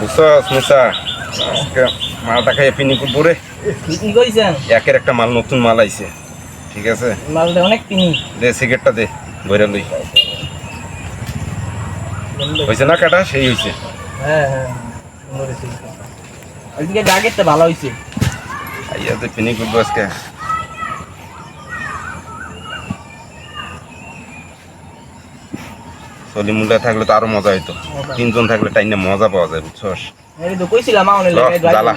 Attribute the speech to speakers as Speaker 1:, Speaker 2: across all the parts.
Speaker 1: বুঝছস মুসা, আজকে মালটা খাইয়ে পিনি করবো রে।
Speaker 2: কি কইছেন?
Speaker 1: একের একটা মাল, নতুন মাল আইছে। ঠিক আছে,
Speaker 2: মালটা অনেক পিনি।
Speaker 1: দে সিগারেটটা দে, বইরা লই। হয়েছে না কাটা? সেই হয়েছে।
Speaker 2: হ্যাঁ হ্যাঁ, ওইদিকে আগের তো ভালো হয়েছে।
Speaker 1: আইয়া তো পিনি করবো আজকে। সলিমুল্লাহ থাকলে তো আরো মজা হইতো। তিনজন থাকলে টাইনে মজা পাওয়া যায়, বুঝছস?
Speaker 2: এই তো কইছিলাম আমাদের লাগে
Speaker 1: জ্বালা।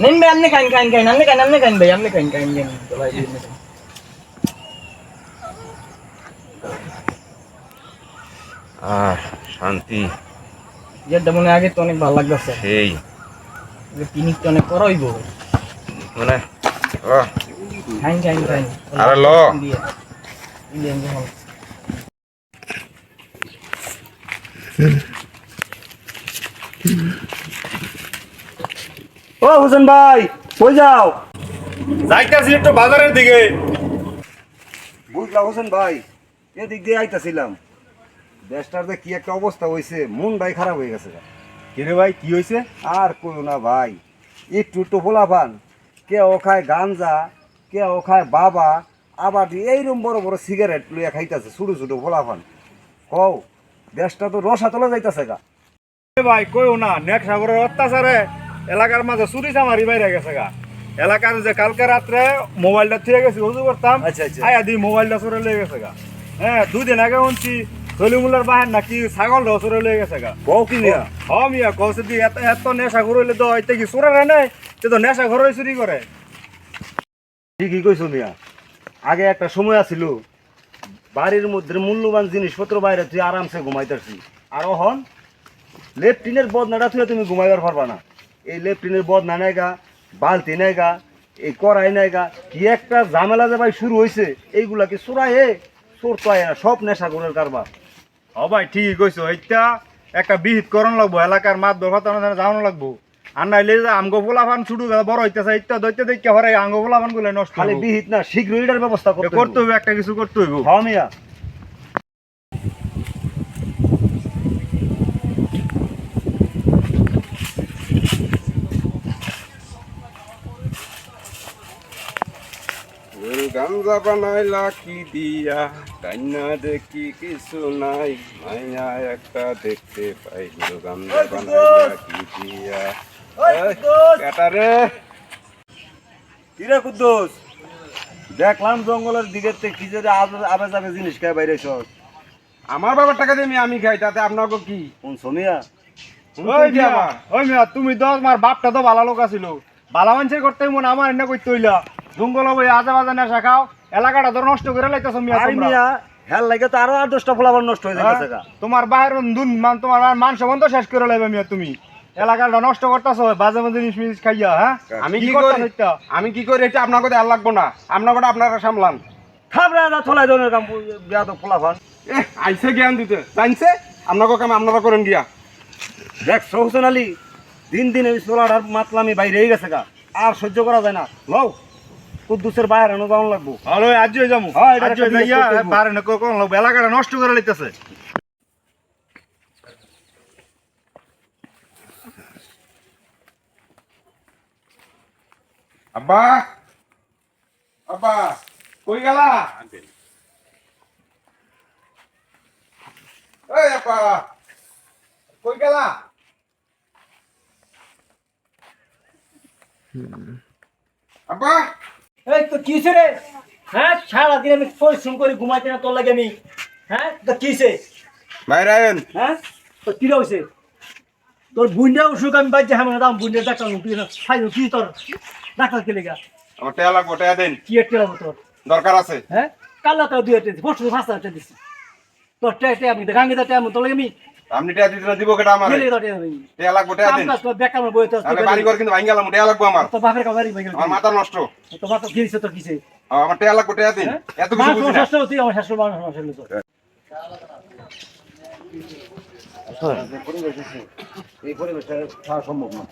Speaker 2: নেন ভাই, আপনি খান খান খান, আপনি খান আপনি খান ভাই, আপনি খান খান খান তো ভাই।
Speaker 1: শান্তি।
Speaker 2: যেটা মনে আগে তো অনেক ভালো লাগতেছে,
Speaker 1: সেই
Speaker 2: পিনিক তো অনেক করইব
Speaker 1: মানে
Speaker 2: খান খান খান।
Speaker 1: আরে ল।
Speaker 3: ও হোসেন ভাই, কই যাও?
Speaker 1: যাইতাছি একটু বাজারের দিকে।
Speaker 3: বুঝলাম হোসেন ভাই, এদিক দিয়ে আইতাছিলাম। দেশটার যে কি একটা অবস্থা হয়েছে, মনটাই খারাপ হয়ে গেছে।
Speaker 1: কিরে ভাই, কি হয়েছে?
Speaker 3: আর কইও না ভাই, একটু একটু পোলাপান, কেউ খায় গাঞ্জা, কেউ খায় বাবা, আবার এইরকম বড় বড় সিগারেট লইয়া খাইতেছে ছোটো ছোটো পোলাপান। কও, দেশটা তো রসাতলে যাইতাছে গা।
Speaker 4: ভাই কইও না, নেক সাগরের অত্যাচারে এলাকার মাঝে চুরি চামারি বাইরে গেছে গা। এলাকার যে কালকে রাত্রে মোবাইলটা থুয়ে গেছি, উজু করতাম,
Speaker 3: আচ্ছা, আচ্ছা।
Speaker 4: আয়া দি মোবাইলটা চুরে লেগে গেছে গা। হ্যাঁ, 2 দিন আগে শুনছি সলিমুল্লার বাহের নাকি ছাগল চুরে লেগে গেছে গা।
Speaker 3: কও কি মিয়া?
Speaker 4: মিয়া কৌছে দি এত এত নেশা ঘর হইলে তো এতে কি চোরে নাই, সে তো নেশা ঘর চুরি করে।
Speaker 3: ঠিকই কইছো মিয়া, আগে একটা সময় আছিল বাড়ির মধ্যে মূল্যবান জিনিসপত্র বাইরে তুই আরামসে ঘুমাইতেছি। আর এখন লেফটিনের বদনাটা তুই তুমি ঘুমাইবার পারবা না। এই লেফটিনের বদনা নেগা, বালতি নেগা, এই কড়াই নেগা, কি একটা ঝামেলা যে ভাই শুরু হয়েছে। এইগুলা কি চোরাই চোর তো আয় না, সব নেশা গুণের কারবার।
Speaker 4: ভাই ঠিকই কইছো, এইটা একটা বিহিত করণ লাগবো, এলাকার মাছ ধরা জানো লাগবো। আর নাইলে যে আমগো পোলাপান ছুটু বড় হইতেছে, ইত্যা দৈত্য দেখতে হরে আঙ্গ পোলাপান গুলো নষ্ট
Speaker 3: খালি বিহিত না, শীঘ্রই এটার ব্যবস্থা
Speaker 4: করতে হবে, একটা কিছু করতে হইব।
Speaker 3: হ্যাঁ মিয়া।
Speaker 1: গাঞ্জা বানাইলা কি দিয়া, কান্না দেখি কিছু নাই, মাইয়া একটা দেখতে পাই। গাঞ্জা বানাইলা কি দিয়া। কেটারে
Speaker 3: কিরে কুদ্দুস, দেখলাম জঙ্গলের দিকে কি যে আবে যাবে জিনিস খাই বাইরে সব।
Speaker 1: আমার বাবার টাকা দিয়ে আমি খাই, তাতে আপনাকে কি?
Speaker 3: কোন সোমিয়া?
Speaker 4: ওই মিয়া, তুমি তো আমার বাপটা তো ভালো লোক আছিল, ভালো মানুষের করতে মন আমার এনে করতে হইলা। জঙ্গল হবে আজে বাজে নেশা খাও, এলাকাটা তো নষ্ট করে লাইতেছ মিয়া
Speaker 3: আরে
Speaker 4: তোমরা।
Speaker 3: মিয়া, হেল লাগে তো আরো 8-10টা ফলাবার নষ্ট হয়ে যাচ্ছে গা।
Speaker 4: তোমার বাহির তোমার মান সম্মান তো শেষ করে লাইবে মিয়া তুমি। এলাকাটা নষ্ট করতেছো বাজে বাজে জিনিস খাইয়া। হ্যাঁ,
Speaker 1: আমি কি করি? আমি কি করি এটা আপনাকে দেওয়ার লাগবো না, আপনাকে আপনারা সামলান।
Speaker 3: খাবরা না থলাই ধরনের কাম বিয়া তো ফলাফান।
Speaker 1: আইসে জ্ঞান দিতে জানছে, আপনাকে কাম আপনারা করেন গিয়া।
Speaker 3: দেখ হোসেন আলী, দিন দিন এই সোলার মাতলামি বাইরেই গেছে গা, আর সহ্য করা যায় না। লও কুদ্দুসের বাইরে এনে যাওয়ান লাগবো।
Speaker 4: হলো আজ যাবো,
Speaker 3: হ্যাঁ, এটা
Speaker 4: আজ
Speaker 3: একটা
Speaker 4: যাইয়া
Speaker 3: বিশেষ করতে
Speaker 4: বারে না কোন লোক এলাকাটা নষ্ট করে লাইতেছে।
Speaker 1: আব্বা, আব্বা কই গেলা? এই আব্বা কই গেলা? আব্বা
Speaker 2: এই তো কিছে রে? হ্যাঁ, সারাদিন আমি পরিশ্রম করে ঘুমাইতে না তোর লাগে আমি। হ্যাঁ তো কিছে?
Speaker 1: বাইরে আয়েন।
Speaker 2: হ্যাঁ তো কি হইছে? তোর বুইন্ডা অসুখ আমি বাইতে হামে দাম বুইন্ডা ডাক্তার তুই না খাইলো কি তোর ডাক্তার কে লেগা?
Speaker 1: আমার টাকা লাগবো, টাকা দেন,
Speaker 2: কি একটা লাগবো তোর?
Speaker 1: দরকার আছে।
Speaker 2: হ্যাঁ, কাল্লা তো দুই একটা পরশু 5টা দিছি। তোর টেটে আমি গাঙ্গি দাতে আমি তোর লাগে আমি
Speaker 1: আপনি টাকা দিতে না দিব কেটা আমার?
Speaker 2: গেলে তোর আমি
Speaker 1: টাকা লাগবো, টাকা
Speaker 2: কাম
Speaker 1: দেন।
Speaker 2: কাজ তোর বেকার বইতে
Speaker 1: আমি বাড়ি ঘর কিন্তু ভাঙ গেলাম, টাকা লাগবো আমার।
Speaker 2: তোর বাপের কামারি ভাই গেল।
Speaker 1: আমার মাথা নষ্ট।
Speaker 2: তোমার তো কিছে তোর কিছে?
Speaker 1: আমার টাকা লাগবো, টাকা দেন। এত কিছু বুঝি না।
Speaker 2: শাস্ত্র তুই আমার শাস্ত্র মানুষ মানুষ হলো তোর।
Speaker 3: এই পরিবেশটা খাওয়া সম্ভব না।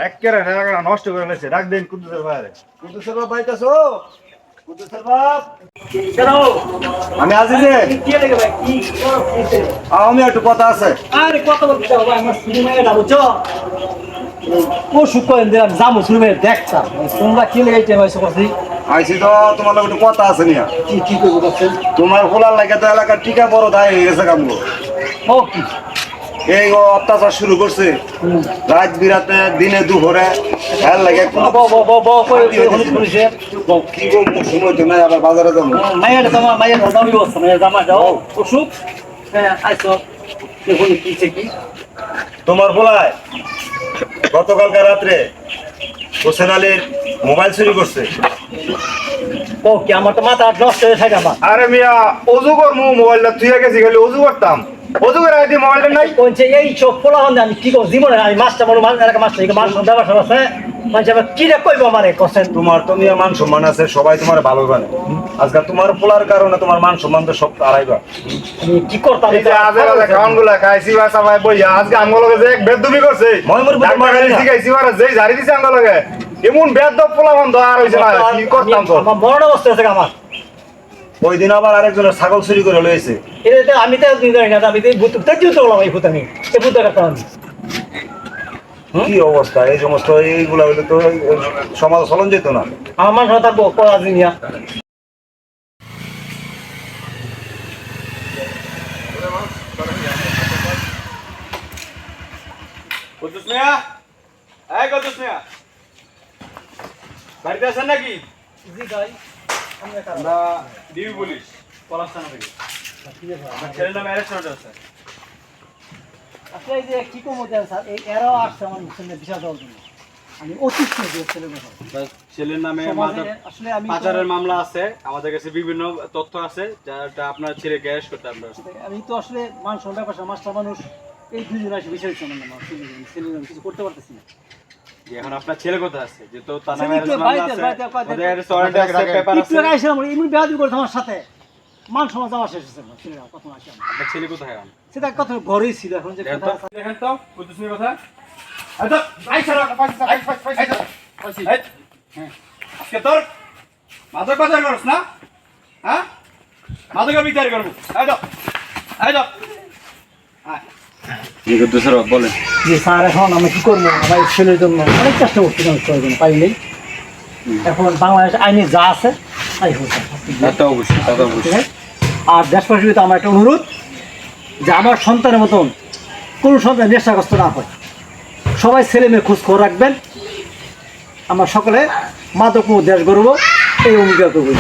Speaker 4: একেবারে এলাকাটা নষ্ট করে লাইছে। ডাক দেন কুদ্দুসের বাইরে।
Speaker 3: কুদ্দুসের বাপ বাইতাছো? কুদ্দুসের বাপ
Speaker 2: কেন
Speaker 3: আমি আছি যে
Speaker 2: কি লাগে ভাই কি করো কি
Speaker 3: আমি একটু কথা আছে।
Speaker 2: আরে কত বলতে হবে আমার শুরু মেয়ে যাবো চ ও শুকরেন দিলাম যাবো শুরু মেয়ে দেখতাম তোমরা কি লেগে হয়েছে কথা
Speaker 3: আইসি তো তোমার লোক একটু কথা আছে নিয়া।
Speaker 2: কি করবো বলছেন
Speaker 3: তোমার খোলার লাগে তো এলাকার টিকা বড় দায় হয়ে গেছে কামগো।
Speaker 2: ও কি
Speaker 3: এই ও অত্যাচার শুরু করছে রাত বিরাতে দিনে দুপুরে হেল লাগে কোনো
Speaker 2: পুলিশে
Speaker 3: কি গো সময় তো নাই আবার বাজারে যাবো।
Speaker 2: মায়ের তোমার মায়ের দামি অবস্থা মায়ের জামা দাও অসুখ হ্যাঁ আইসো দেখুন কিছে কি
Speaker 3: তোমার বলায় গতকালকে রাত্রে হোসেন আলীর মোবাইল চুরি করছে।
Speaker 2: ও কি আমার তো মাথা নষ্ট হয়ে থাকে আমার
Speaker 4: আরে মিয়া অজু করমু মোবাইলটা তুই গেছি খালি অজু করতাম অজু করে আইতে মোবাইলটা নাই
Speaker 2: বলছে এই চোখ খোলা হন আমি কি করবো জীবনে আমি মাছটা বড় মাছ এলাকা মাছটা এই মাছ ব্যবসা আছে মানে আবার কি রে কইবো আমারে কোশ্চেন
Speaker 3: তোমার তো মিয়া মান সম্মান আছে, সবাই তোমার ভালো জানে। আজকাল তোমার পোলার কারণে তোমার মান সম্মান তো সব হারাইবা।
Speaker 2: আমি কি করতাম
Speaker 4: এই যে আজে বাজে খাওয়ানগুলা খাইছি বা সবাই বইয়া আজকে আমগো লগে যে এক বেদবি করছে
Speaker 3: ময়মুর বুঝে
Speaker 4: ডাক্তার
Speaker 3: মারাই
Speaker 4: গালি
Speaker 3: না।
Speaker 4: শিখাইছি ওরা যেই ঝাড়ি দিছে আমগো লগে এমন বেদব পোলা বন্ধ আর হইছে না কি করতাম তো
Speaker 2: আমার মরণ অবস্থা আছে আমার
Speaker 3: ওই দিন আবার আরেকজনের ছাগল চুরি করে লয়েছে।
Speaker 2: এটা আমি তো দিন জানি না আমি তো ভূত তেজ তো বললাম এই ভূত আমি এই ভূত করতাম আমি
Speaker 3: কি অবস্থা এই সমস্ত এইগুলা হইলে তো সমাজ চলন যেত না।
Speaker 2: আমার মানুষ থাকবো পড়া দিনিয়া
Speaker 1: কুদ্দুস মিয়া, এই কুদ্দুস মিয়া, বাড়িতে আছেন নাকি?
Speaker 2: জি ভাই আমি
Speaker 1: আমরা ডিবি পুলিশ পলাশ থানা থেকে। আপনার ছেলের নামে অ্যারেস্ট অর্ডার আছে।
Speaker 2: আসলে এই যে কি কমো দেন স্যার এই এরাও আসছে আমার মুসলিমদের বিচার দেওয়ার জন্য আমি অতিষ্ঠ হয়ে ছেলে কথা
Speaker 1: আপনার ছেলের নামে
Speaker 2: সমাজে আসলে আমি
Speaker 1: পাচারের মামলা আছে, আমাদের কাছে বিভিন্ন তথ্য আছে যেটা আপনার ছেলেকে অ্যারেস্ট করতে আমরা।
Speaker 2: আমি তো আসলে মানুষ ব্যাপার মাস্টার মানুষ এই দুজন আসে বিষয় হচ্ছে আমার নাম ছেলে কিছু করতে পারতেছি না
Speaker 1: এখন আপনার ছেলে কোথায় আছে? যে তো তার নামে
Speaker 2: ছেলে
Speaker 1: arrest
Speaker 2: তো
Speaker 1: মামলা
Speaker 2: বাড়িতে,
Speaker 1: আছে,
Speaker 2: বাড়িতে, বাড়িতে।
Speaker 1: ওদের arrest warrant আছে, পেপার
Speaker 2: একটু
Speaker 1: আছে।
Speaker 2: আগে আসলাম এমনি বেয়াদি করে আমার সাথে মান সমাজ আমার শেষ হচ্ছে না ছেলেরা কখন আসে আমার
Speaker 1: আপনার ছেলে কোথায় এখন?
Speaker 2: সেটা কত ঘরেই ছিল এখন যে
Speaker 1: দেখেন
Speaker 2: কোথায়
Speaker 1: তো,
Speaker 2: আছে।
Speaker 1: দেখেন তো, কুদ্দুস মিয়া কোথায়? এই তো, এই ছাড়া, এই, হ্যাঁ। আজকে তোর মাদক পাচার করছ না? হ্যাঁ? মাদকের বিচার করবো। এই তো, এই তো। আয়। কি করতেছ রে, বলেন।
Speaker 2: যে স্যার এখন আমি কি করবো আমার ছেলের জন্য অনেক চেষ্টা করছি আমি করার জন্য পাইনি এখন বাংলাদেশ আইনে যা আছে তাই হচ্ছে
Speaker 1: তা তো অবশ্যই, তা তো অবশ্যই।
Speaker 2: আর দেশবাসীর তো আমার একটা অনুরোধ যে আমার সন্তানের মতন কোনো সন্তান নেশাগ্রস্ত না হয় সবাই ছেলে মেয়ে খোঁজ খবর রাখবেন আমরা সকলে মাদক মুক্ত দেশ গড়ব এই অঙ্গীকার করবো